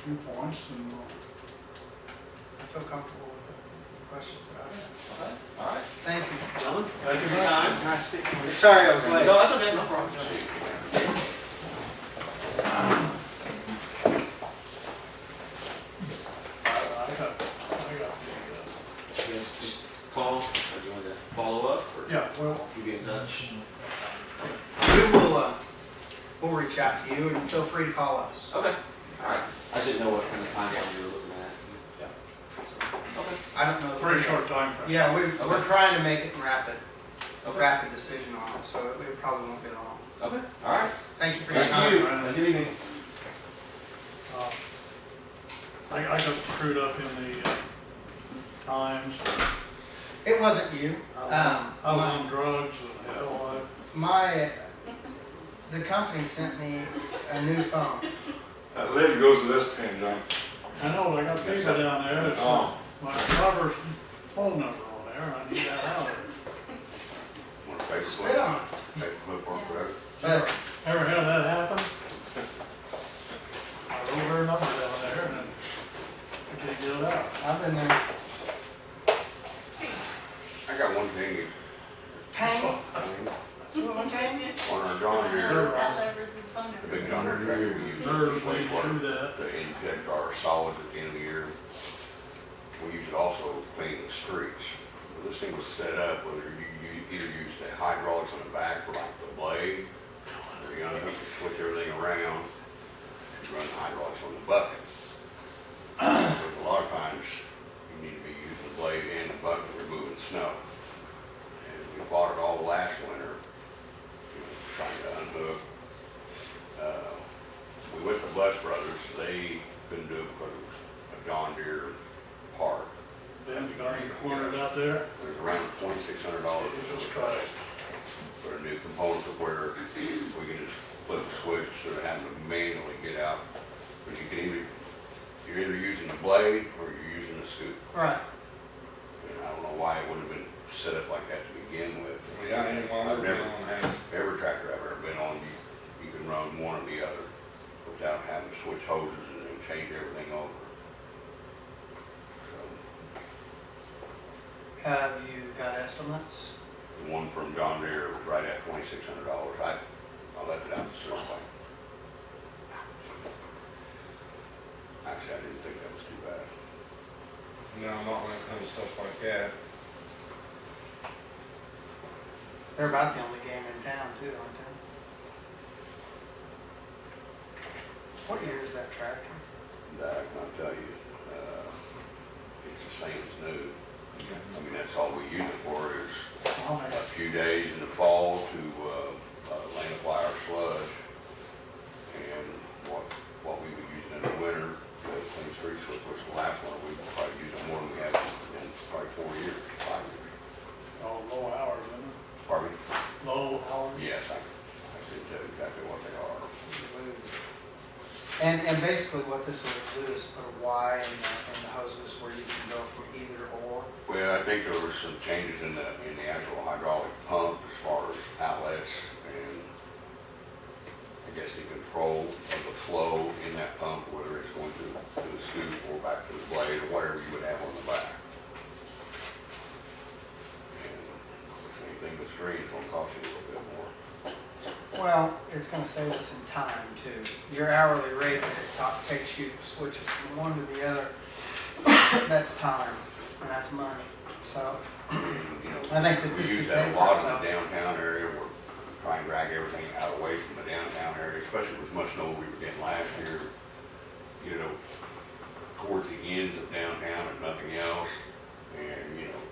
few points and I feel comfortable with the questions that I have. Okay, all right. Thank you. Gentlemen, thank you for your time. Nice speaking with you. Sorry I was late. No, that's okay, no problem. I got the, You guys just call, or do you want to follow up, or yeah, well, you be in touch? We'll reach out to you and feel free to call us. Okay, all right. I just didn't know what kind of timeline you were looking at. yeah, Okay. I don't know. pretty short time frame. Yeah, we're trying to make it rapid decision on it, so it probably won't be long. Okay, all right. Thank you for your Thank time. you. Have a good evening. I got screwed up in the times. It wasn't you. I was on drugs and hell, The company sent me a new phone. That lid goes to this pin, John. I know, I got people down there, that's Oh. my driver's phone number on there, I need that out. Want to take a Spit flip? on it. Take a flip on that. But Ever had that happen? I wrote her number down there and I can't get it out. I've been there. I got one thing. Tang. On our John Deere, the big John Deere tractor we use, Nerves the when you do wastewater, that. the inject our solids at the end of the year. We use it also to clean the streets. Well, this thing was set up whether you either use the hydraulics on the back for like the blade, or you know, you switch everything around, you run the hydraulics on the bucket. But a lot of times, you need to be using the blade and the bucket removing snow. And we bought it all last winter, trying to unhook. We went to Bless Brothers, they couldn't do it because it was a John Deere part. Then you got any corners out there? It was around $2,600 Jesus Christ. for a new component to where we can just flip the switch instead of having to manually get out. But you can you're either using the blade or you're using the scoop. Right. And I don't know why it wouldn't have been set up like that to begin with. Yeah, I've never, every tractor I've ever been on, you can run one or the other without having to switch hoses and then change everything over. So, Have you got estimates? the one from John Deere was right at $2,600. I left it out to certify. Actually, I didn't think that was too bad. No, not when it comes to stuff like that. They're about the only game in town too, aren't they? What year is that tractor? That I can tell you, it's the same as new. I mean, that's all we use it for is Oh my a God. few days in the fall to lane apply our sludge, and what we would use in the winter to clean streets with, which the last one we probably used it more than we have in probably 4 years, 5 years. Oh, low hours, isn't it? Pardon me? Low hours? Yes, I should tell you exactly what they are. And basically what this will do is put a Y in the hoses where you can go from either or. Well, I think there were some changes in the actual hydraulic pump as far as outlets and I guess the control of the flow in that pump, whether it's going to the scoop or back to the blade or whatever you would have on the back. And anything that's green is going to cost you a little bit more. Well, it's gonna save us some time too. Your hourly rate that it takes you to switch it from one to the other, that's time and that's money. So You know, I think that this we use could that pay a for lot in itself. the downtown area. We're trying to drag everything out away from the downtown area, especially with much snow we were getting last year. You know, towards the ends of downtown and nothing else. And, you know,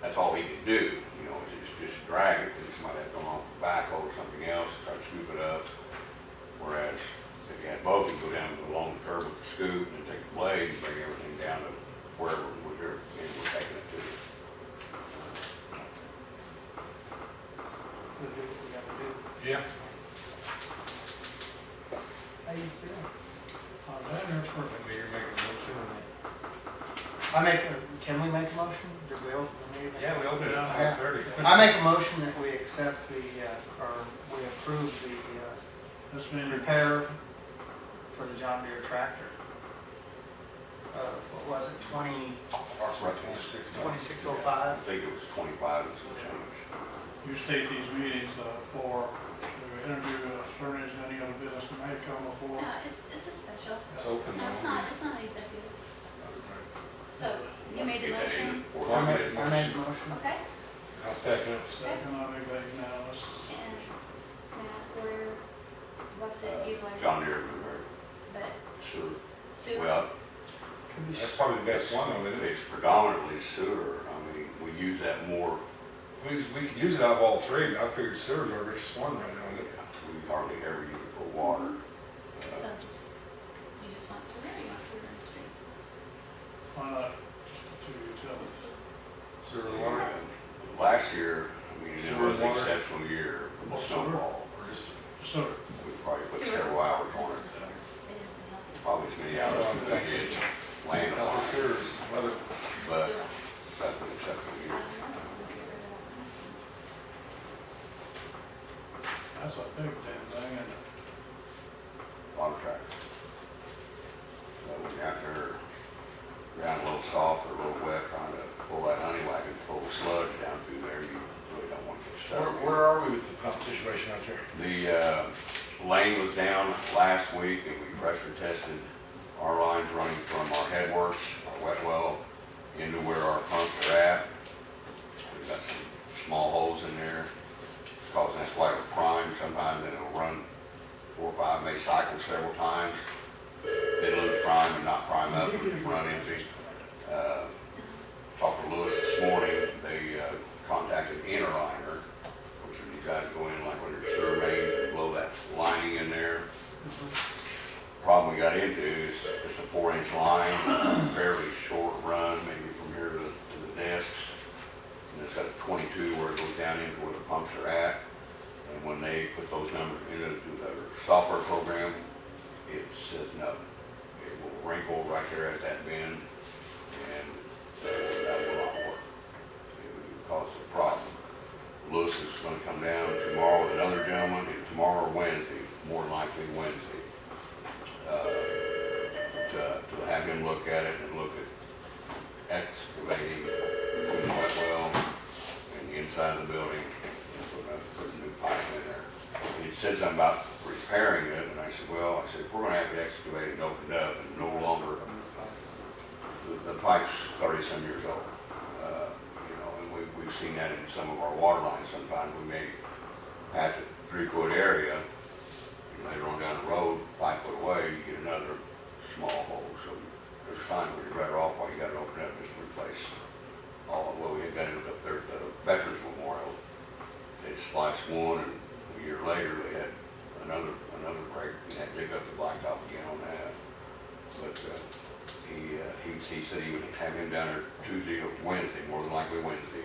that's all he could do. You know, is just drag it because somebody had to come off the backhoe or something else and try to scoop it up. Whereas if you had both, you go down along the curb with the scoop and then take the blade and bring everything down to wherever we're taking it to. We'll do what we gotta do. Yeah. How you feel? I'm down here for Maybe you're making a motion or not? Can we make a motion? Did we open the meeting? Yeah, we opened it at Yeah. 5:30. I make a motion that we accept or we approve the this meeting. repair for the John Deere tractor. what was it, Approximately 26. 2605? I think it was 25 and some change. You state these meetings for, to interview attorneys, any other business that may come before. No, it's a special. It's open. No, it's not executive. So, you made the Get that in motion, before Well, the I meeting. I made the motion. okay? I'll second it. Second, I make that unanimous. And may I ask where, what's it utilized? John Deere, Blueberry, But sewer. sewer? Well, Could be That's probably the best one though, isn't it? it's predominantly sewer. I mean, we use that more, We could use it out of all three, but I figured sewer's our richest one right now, isn't it? we hardly ever use it for water. So just, you just want sewer, or you want sewer in the street? Why not just the two utilities? Sewer and water, Last year, I mean, it Sewer was and an water? exceptional year for the Well, sewer. snowfall. or just, Sewer. We probably put Sewer. several hours on it, It is the healthiest. probably as many hours as we did land not on the it. sewers, whether, But Sewer. that's an exceptional I year. don't know, I'm gonna get rid of that. That's a big damn thing, and A lot of tracks. So when you're out there, ground a little soft or a little wet, trying to pull that honey wagon, pull the sludge down through there, you really don't want to get stuck. where are we with the pump situation out there? The lane was down last week and we pressure tested our lines running from our headworks, our wet well, into where our pumps are at. We've got some small holes in there, causing that's why it'll prime sometimes and it'll run 4 or 5, may cycle several times. Then lose prime and not prime up and just run empty. Talked to Lewis this morning, they contacted Interliner, which is you guys go in like when your sewer mains and blow that lining in there. Problem we got into is it's a 4-inch line, fairly short run, maybe from here to the desks. And it's got a 22 where it goes down into where the pumps are at. And when they put those numbers into their software program, it says nothing. It will wrinkle right there at that bend, and that will not work. It would cause a problem. Lewis is going to come down tomorrow with another gentleman, either tomorrow or Wednesday, more than likely Wednesday, to have him look at it and look at excavating between the wet well and the inside of the building, and put a new pipe in there. He said something about repairing it, and I said, well, if we're gonna have it excavated and opened up and no longer, the pipe's 30-some years old. You know, and we've seen that in some of our water lines sometimes. We may patch a 3-foot area, and later on down the road, 5 foot away, you get another small hole. So there's times where you're better off while you got it open up, just replace all of what we had got it up there at the Veterans Memorial. They spliced one, and a year later, they had another break, and had to dig up the blacktop again on that. But he said he would have him down there Tuesday or Wednesday, more than likely Wednesday,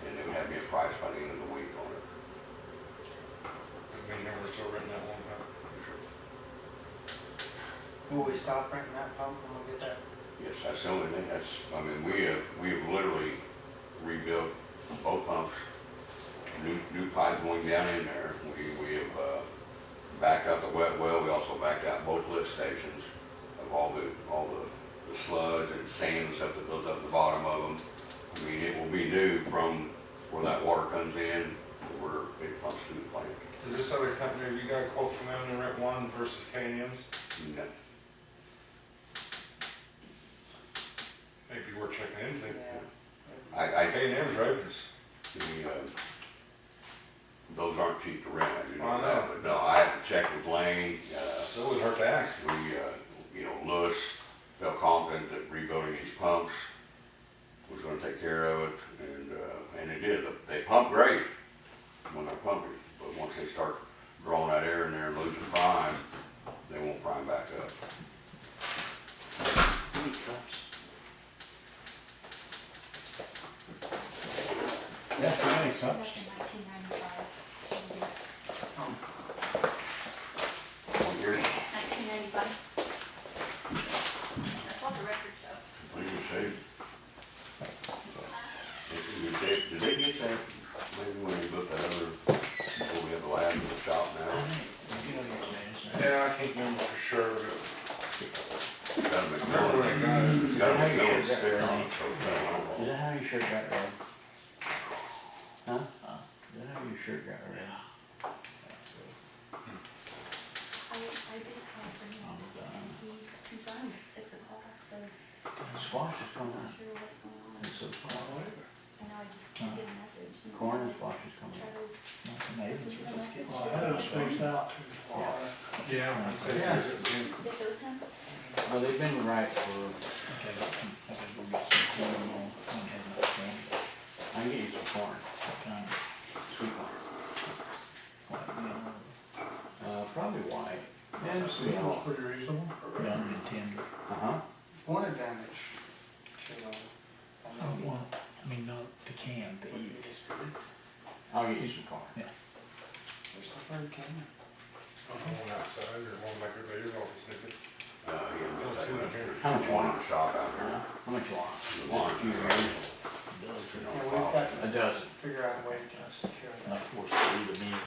and they would have me a price by the end of the week on it. I mean, we're still renting that one pump. Will we stop renting that pump when we get that? Yes, that's the only thing. I mean, we have literally rebuilt both pumps, new pipe going down in there. We have backed out the wet well. We also backed out both lift stations of all the sludge and sand and stuff that goes up the bottom of them. I mean, it will be new from where that water comes in to where it pumps through the plant. Does this other company, have you got a quote from them to rent one versus K&M's? No. Maybe worth checking into. I K&M's rates. those aren't cheap to rent, I do I know know. that, but no, I have to check with Lane. Still wouldn't hurt to ask. Lewis felt confident that rebuilding these pumps was gonna take care of it, and it did. They pump great when they're pumping, but once they start drawing that air in there and losing prime, they won't prime back up. That's in 1995. One year, 1995. That's what the record shows. what do you say? Did they get that, maybe when they built that other, before we had the lab in the shop now? Yeah, I can't remember for sure, but Got a Remember when McMillan, it got, got a How you McMillan sure sticker got on it? it, so it's got a long Is that how your shirt got red? Huh? Is that how your shirt got red? I did call for him, and he confirmed 6 o'clock, so Squash is I'm coming not out. sure what's going on. It's so far away. I know I just didn't get a message. Corn and squash is coming Try out. to listen to the message. Well, that is spaced out too far. yeah, I'd say Yeah. so. Did it goes him? Well, they've been right for, Okay, I gotta go get some corn on, I ain't had enough corn. I can get you some corn, What kind? sweet corn. Like, Probably white. Yeah, just sweet That was corn. pretty reasonable. young and tender. Uh-huh. One advantage to, Oh, well, I mean, not the can, to eat. I'll get you some corn. Yeah. There's the third can. One outside or one like everybody's office, they could. He hadn't got that much. How much One in the shop out there. How much you want? The Just lawn. a few grams? Does, Yeah, we've got A to dozen. figure out a way to secure that. not forced to eat a meal.